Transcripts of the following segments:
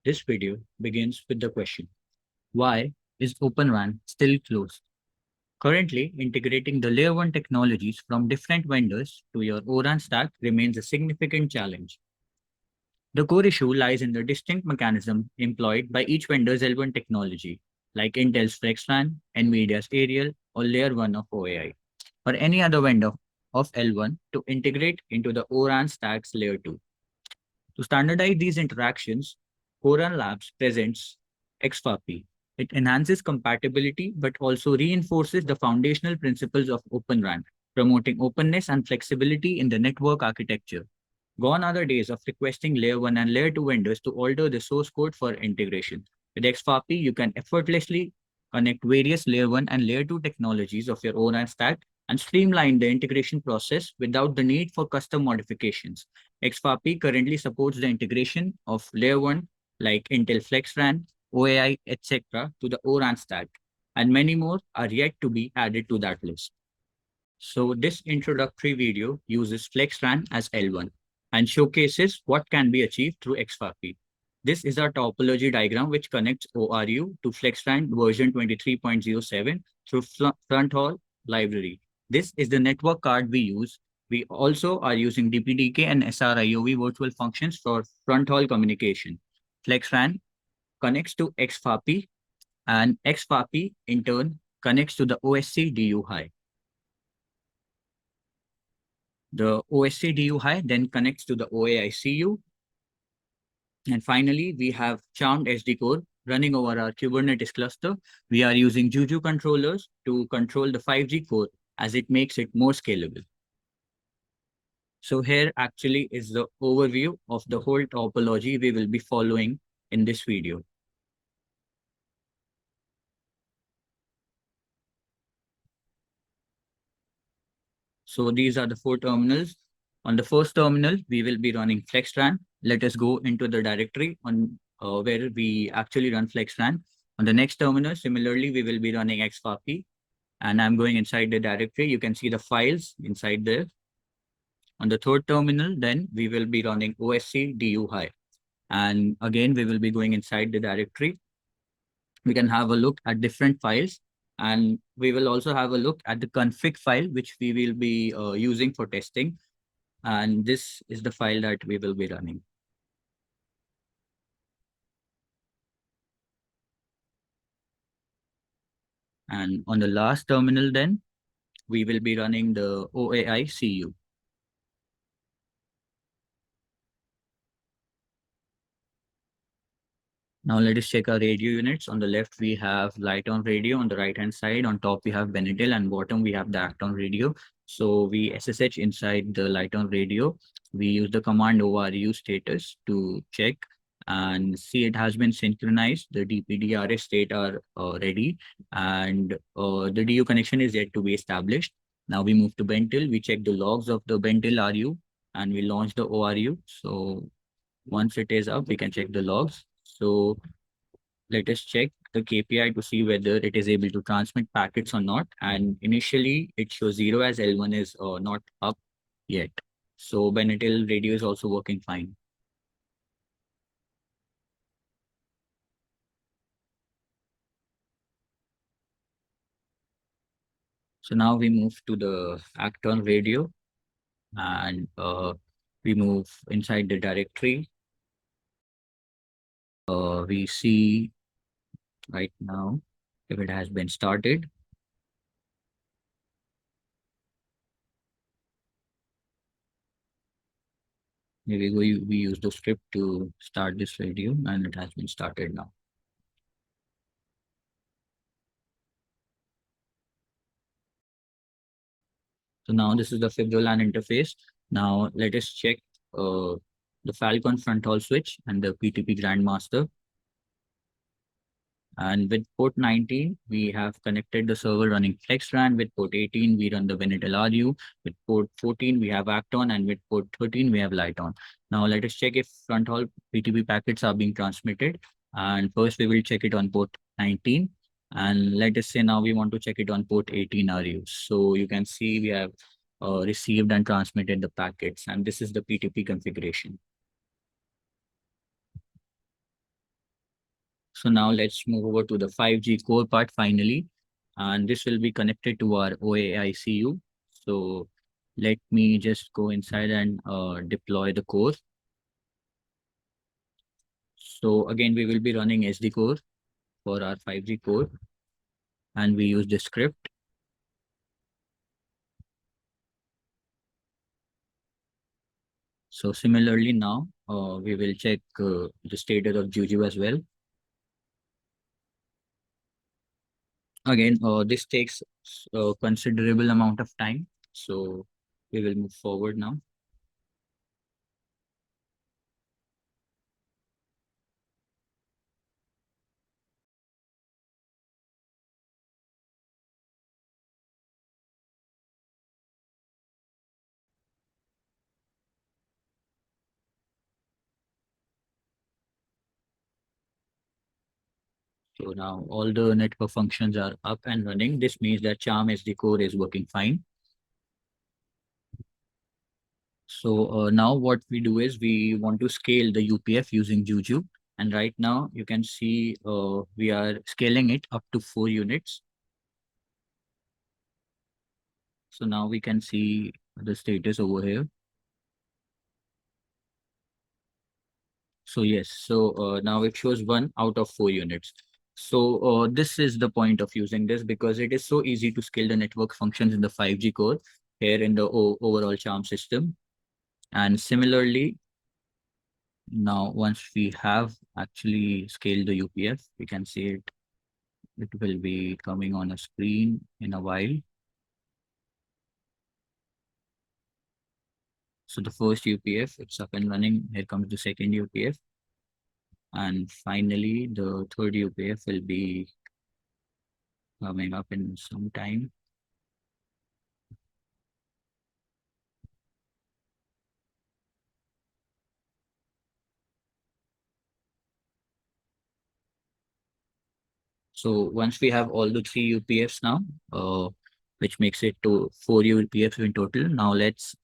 This video begins with the question, why is Open RAN still closed? Currently, integrating the Layer 1 technologies from different vendors to your ORAN stack remains a significant challenge. The core issue lies in the distinct mechanism employed by each vendor's L1 technology, like Intel's FlexRAN, NVIDIA's Aerial, or Layer 1 of OAI, or any other vendor of L1 to integrate into the ORAN stack's Layer 2. To standardize these interactions, ORAN Labs presents xFAPI. It enhances compatibility but also reinforces the foundational principles of Open RAN, promoting openness and flexibility in the network architecture. Gone are the days of requesting Layer 1 and Layer 2 vendors to alter the source code for integration. With xFAPI, you can effortlessly connect various Layer 1 and Layer 2 technologies of your ORAN stack and streamline the integration process without the need for custom modifications. xFAPI currently supports the integration of Layer 1 like Intel FlexRAN, OAI, etc. to the ORAN stack, and many more are yet to be added to that list. So this introductory video uses FlexRAN as L1 and showcases what can be achieved through xFAPI. This is our topology diagram which connects ORU to FlexRAN version 23.07 through front hall library. This is the network card we use. We also are using DPDK and SRIOV virtual functions for front hall communication. FlexRAN connects to xFAPI and xFAPI in turn connects to the OSC DU high. The OSC DU high then connects to the OAI CU. And finally, we have Charmed SD core running over our Kubernetes cluster. We are using Juju controllers to control the 5G core as it makes it more scalable. So here actually is the overview of the whole topology we will be following in this video. So these are the four terminals. On the first terminal, we will be running FlexRAN. Let us go into the directory on where we actually run FlexRAN. On the next terminal, similarly, we will be running xFAPI. And I'm going inside the directory. You can see the files inside there. On the third terminal, then we will be running OSC DU high. And again, we will be going inside the directory. We can have a look at different files. And we will also have a look at the config file, which we will be using for testing. And this is the file that we will be running. And on the last terminal, then we will be running the OAI CU. Now let us check our radio units. On the left, we have light on radio. On the right hand side, on top, we have Benetel, and bottom, we have the act on radio. So we SSH inside the light on radio. We use the command ORU status to check and see it has been synchronized. The DPDRS state are ready, and the DU connection is yet to be established. Now we move to Bentil. We check the logs of the Bentil RU and we launch the ORU. So once it is up, we can check the logs. So let us check the KPI to see whether it is able to transmit packets or not. And initially, it shows 0 as L1 is not up yet. So Benetel radio is also working fine. So now we move to the Acton radio and we move inside the directory. We see right now if it has been started. Maybe we use the script to start this radio and it has been started now. So now this is the FibroLAN interface. Now let us check the Falcon fronthaul switch and the PTP Grandmaster. And with port 19, we have connected the server running FlexRAN. With port 18, we run the Venetel RU. With port 14, we have Acton, and with port 13, we have Lighton. Now let us check if fronthaul PTP packets are being transmitted. And first we will check it on port 19. And let us say now we want to check it on port 18 RU. So you can see we have received and transmitted the packets. And this is the PTP configuration. So now let's move over to the 5G core part finally. And this will be connected to our OAICU. So let me just go inside and deploy the core. So again, we will be running SD core for our 5G core, and we use the script. So similarly now, we will check the status of Juju as well. Again, this takes a considerable amount of time. So we will move forward now. So now all the network functions are up and running. This means that Charm SD core is working fine. So now what we do is we want to scale the UPF using Juju. And right now you can see we are scaling it up to 4 units. So now we can see the status over here. So yes, so now it shows 1 out of 4 units. So this is the point of using this because it is so easy to scale the network functions in the 5G core here in the overall Charm system. And similarly, now once we have actually scaled the UPF, we can see it. It will be coming on a screen in a while. So the first UPF, it's up and running. Here comes the second UPF. And finally, the third UPF will be coming up in some time. So once we have all the three UPFs now, which makes it to 4 UPFs in total. Now let's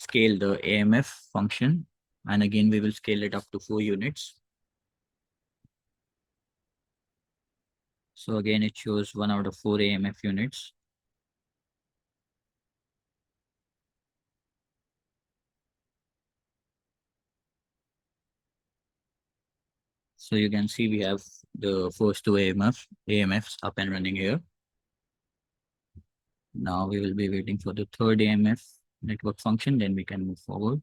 scale the AMF function. And again, we will scale it up to 4 units. So again, it shows 1 out of 4 AMF units. So you can see we have the first two AMFs up and running here. Now we will be waiting for the third AMF network function, then we can move forward.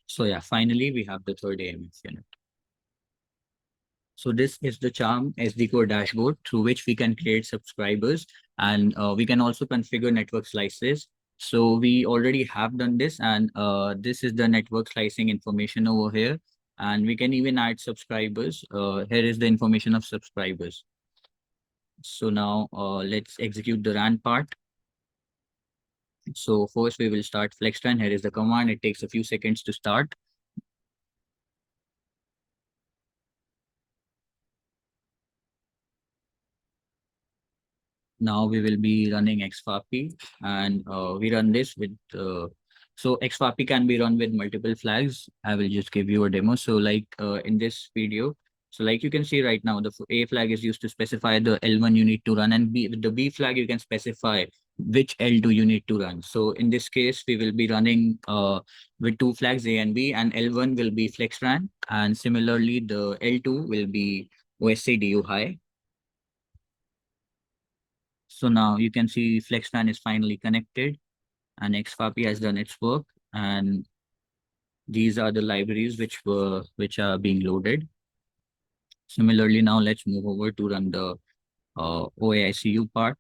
So yeah, finally we have the third AMF unit. So this is the Charm SD Core dashboard through which we can create subscribers, and we can also configure network slices. So we already have done this, and this is the network slicing information over here. And we can even add subscribers. Here is the information of subscribers. So now let's execute the RAN part. So first we will start FlexRAN. Here is the command. It takes a few seconds to start. Now we will be running xFAPI, and we run this with, so xFAPI can be run with multiple flags. I will just give you a demo. So like in this video, so like you can see right now, the A flag is used to specify the L1 you need to run, and with the B flag, you can specify which L2 you need to run. So in this case, we will be running with two flags, A and B, and L1 will be FlexRAN, and similarly, the L2 will be OSCDU high. So now you can see FlexRAN is finally connected and xFAPI has done its work. And these are the libraries which are being loaded. Similarly, now let's move over to run the OAICU part.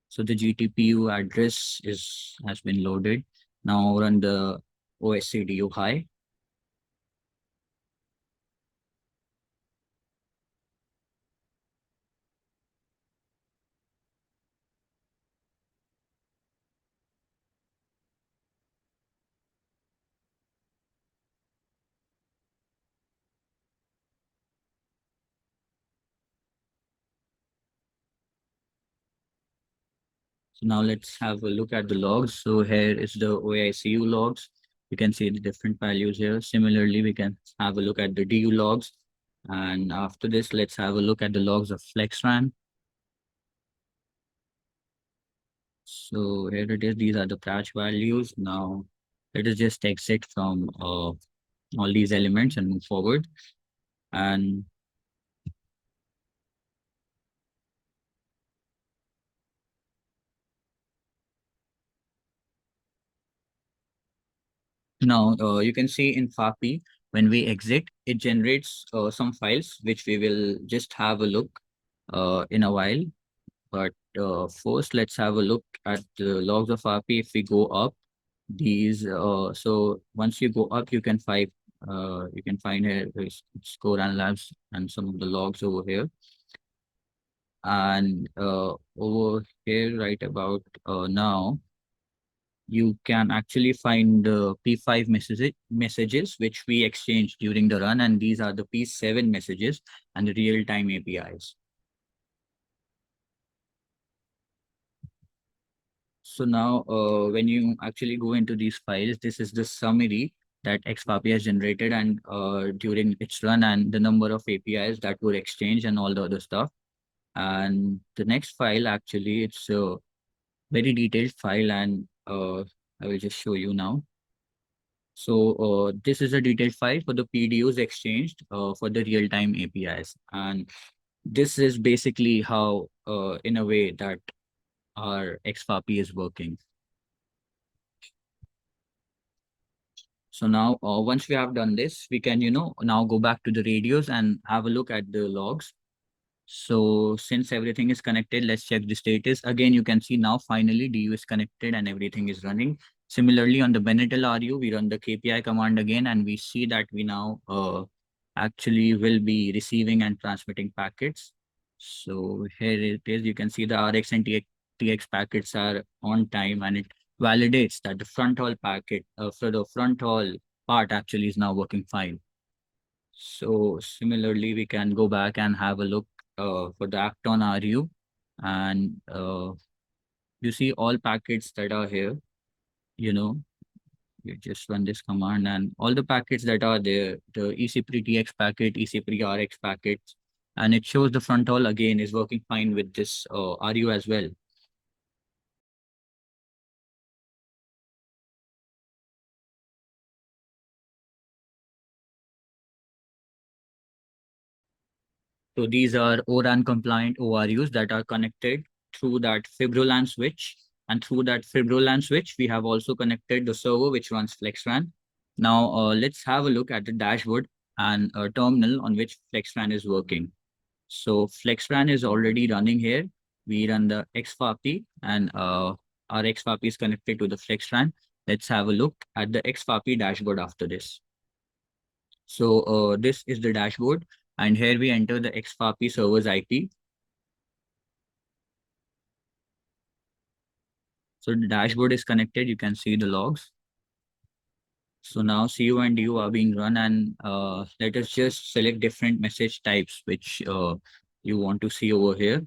So the GTPU address has been loaded. Now run the OSCDU high. So now let's have a look at the logs. So here is the OICU logs. You can see the different values here. Similarly, we can have a look at the DU logs. And after this, let's have a look at the logs of FlexRAN. So here it is. These are the patch values. Now let us just exit from all these elements and move forward. And now you can see in FAPI, when we exit, it generates some files, which we will just have a look in a while. But first, let's have a look at the logs of RP. If we go up, so once you go up, you can find here score and labs and some of the logs over here. And over here, right about now, you can actually find the P5 messages which we exchanged during the run, and these are the P7 messages and the real-time APIs. So now, when you actually go into these files, this is the summary that xFAPI has generated and during its run and the number of APIs that were exchanged and all the other stuff. And the next file, actually, it's a very detailed file, and I will just show you now. So this is a detailed file for the PDUs exchanged for the real-time APIs. And this is basically how, in a way, that our xFAPI is working. So now, once we have done this, we can, now go back to the radios and have a look at the logs. So since everything is connected, let's check the status. Again, you can see now finally DU is connected and everything is running. Similarly, on the Benetel RU, we run the KPI command again, and we see that we now actually will be receiving and transmitting packets. So here it is. You can see the RX and TX packets are on time, and it validates that the front haul packet for the front haul part actually is now working fine. So similarly, we can go back and have a look for the Acton RU, and you see all packets that are here, you know, you just run this command and all the packets that are there, the EC3 TX packet, EC3 RX packets, and it shows the front haul again is working fine with this RU as well. So these are ORAN compliant ORUs that are connected through that Fibrolan switch. And through that Fibrolan switch, we have also connected the server which runs FlexRAN. Now let's have a look at the dashboard and a terminal on which FlexRAN is working. So FlexRAN is already running here. We run the xFAPI, and our xFAPI is connected to the FlexRAN. Let's have a look at the xFAPI dashboard after this. So this is the dashboard, and here we enter the xFAPI server's IP. So the dashboard is connected. You can see the logs. So now CU and DU are being run, and let us just select different message types which you want to see over here.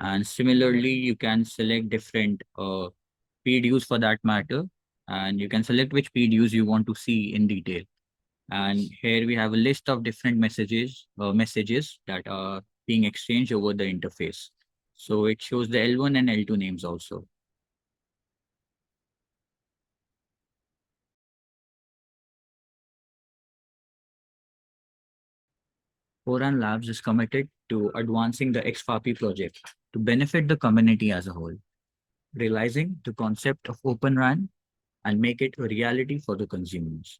And similarly, you can select different PDUs for that matter, and you can select which PDUs you want to see in detail. And here we have a list of different messages that are being exchanged over the interface. So it shows the L1 and L2 names also. ORAN Labs is committed to advancing the xFAPI project to benefit the community as a whole, realizing the concept of Open RAN and make it a reality for the consumers.